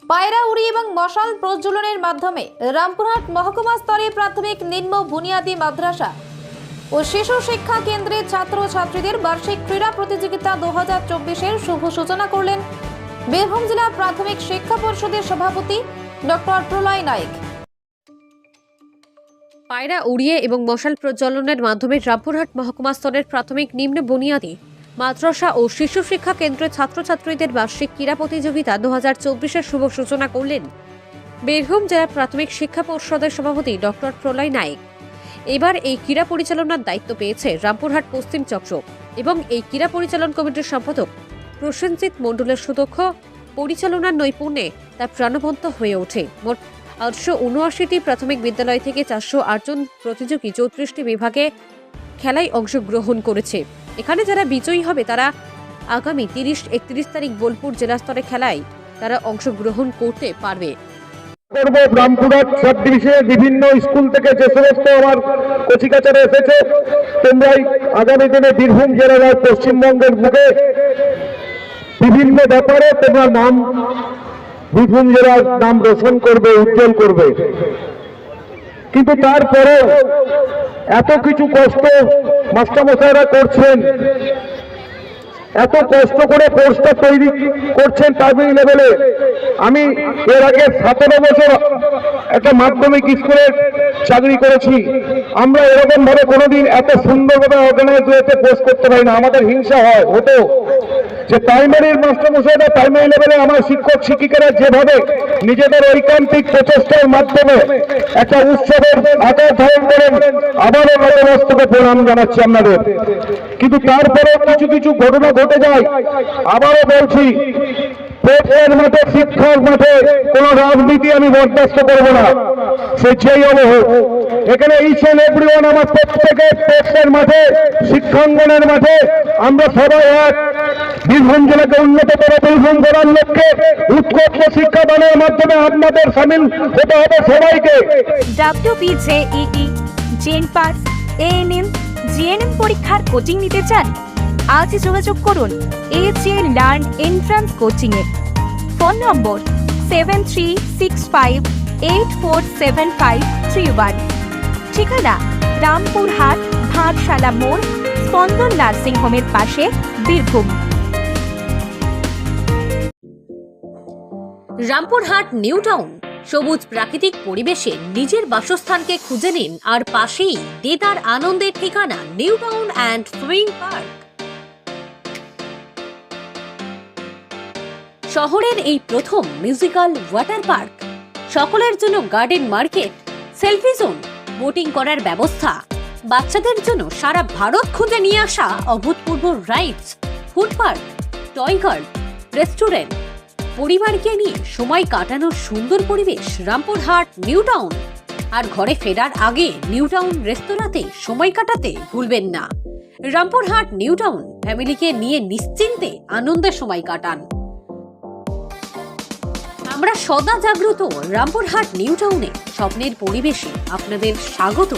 পায়রা উড়ি এবং মশাল প্রজ্বলনের মাধ্যমে রামপুরহাট মহকুমা স্তরে প্রাথমিক নিম্ন বুনিয়াদী মাদ্রাসা ও শিশু শিক্ষা কেন্দ্রের ছাত্রছাত্রীদের বার্ষিক ক্রীড়া প্রতিযোগিতা 2024-এর শুভ সূচনা করলেন বীরভূম জেলা প্রাথমিক শিক্ষা পর্ষদের সভাপতি ডক্টর প্রলয় নায়েক। পায়রা উড়িয়ে এবং মশাল প্রজ্বলনের মাধ্যমে রামপুরহাট মহকুমা স্তরের প্রাথমিক নিম্ন বুনিয়াদী মাদ্রাসা ও শিশু শিক্ষা কেন্দ্রের ছাত্রছাত্রীদের বার্ষিক ক্রীড়া প্রতিযোগিতা 2024-এর শুভ সূচনা করলেন বীরভূম জেলা প্রাথমিক শিক্ষা পর্ষদের সভাপতি ডক্টর প্রলয় নায়েক। এবার এই ক্রীড়া পরিচালনার দায়িত্ব পেয়েছে রামপুরহাট পশ্চিম চক্র এবং এই ক্রীড়া পরিচালন কমিটির সম্পাদক প্রসেনজিৎ মণ্ডলের সুদক্ষ পরিচালনার নৈপুণ্যে তা প্রাণবন্ত হয়ে ওঠে। মোট 879টি প্রাথমিক বিদ্যালয় থেকে 408 জন প্রতিযোগী 34টি বিভাগে খেলায় অংশগ্রহণ করেছে। এখানে যারা বিজয়ী হবে তারা আগামী 30-31 তারিখ বোলপুর জেলা স্তরে খেলায় তারা অংশগ্রহণ করতে পারবে। রামপুরহাট সাব ডিভিশনের বিভিন্ন স্কুল থেকে যে সমস্ত আমার কচিকাচারা এসেছে, তোমরাই আগামী দিনে বীরভূম জেলার পশ্চিমবঙ্গের বুকে বিভিন্ন ব্যাপারে তোমরা নাম বীরভূম জেলার নাম রোশন করবে, উজ্জ্বল করবে। কিন্তু তারপরে এত কিছু কষ্ট মাস্টারমশাইরা করছেন, এত কষ্ট করে কোর্সটা তৈরি করছেন প্রাইমারি লেভেলে। আমি এর আগে 17 বছর একটা মাধ্যমিক স্কুলের চাকরি করেছি। আমরা এরকম ভাবে কোনোদিন এত সুন্দরভাবে অর্গানাইজ হতে পোস্ট করতে পারি না। আমাদের হিংসা হতো যে প্রাইমারির মাস্টারমশাইরা প্রাইমারি লেভেলে আমার শিক্ষক শিক্ষিকারা যেভাবে নিজেদের ঐকান্তিক প্রচেষ্টার মাধ্যমে একটা উৎসবের আকার ধারণ করেন, আবারও নতমস্তকে প্রণাম জানাচ্ছি আপনাদের। কিন্তু তারপরে কিছু কিছু ঘটনা ঘটে যায়। আবারও বলছি, স্পোর্টসের মাঠে, শিক্ষার মাঠে কোনো রাজনীতি আমি বরদাস্ত করবো না, সে যেই হোক। এখানে ইচ এন্ড এভরিওয়ান আমার প্রত্যেকের স্পোর্টসের মাঠে, শিক্ষাঙ্গনের মাঠে আমরা সবাই এক। বীরভূম জেলাকে উন্নততর বীরভূম করার লক্ষ্যে উৎকর্ষ শিক্ষাদানের মাধ্যমে আপনাদের সামিল হতে হবে সবাইকে। WPJEE, জেনপার, ANM, GNM পরীক্ষার কোচিং নিতে চান? আজই যোগাযোগ করুন AJ লার্ন এন্ট্রান্স কোচিং এ। Phone number 7365847531। ঠিকানা রামপুরহাট ভাটশালা মোড়, স্পন্দন নার্সিং হোমের পাশে, বীরভূম। রামপুরহাট নিউ টাউন সবুজ প্রাকৃতিক পরিবেশে নিজের বাসস্থানকে খুঁজে নিন আর পাশেই দেদার আনন্দের ঠিকানা new town and swing park. শহরের এই প্রথম মিউজিক্যাল ওয়াটার পার্ক, সকলের জন্য garden market, selfie zone, boating করার ব্যবস্থা, বাচ্চাদের জন্য সারা ভারত খুঁজে নিয়ে আসা অভূতপূর্ব rides, food park, toy guard, restaurant, পরিবারকে নিয়ে সময় কাটানোর সুন্দর পরিবেশ রামপুরহাট নিউ টাউন। আর ঘরে ফেরার আগে নিউ টাউন রেস্তোরাঁতে সময় কাটাতে ভুলবেন না। রামপুরহাট নিউ টাউন, ফ্যামিলিকে নিয়ে নিশ্চিন্তে আনন্দের সময় কাটান। আমরা সদা জাগ্রত রামপুরহাট নিউ টাউনে স্বপ্নের পরিবেশে আপনাদের স্বাগত।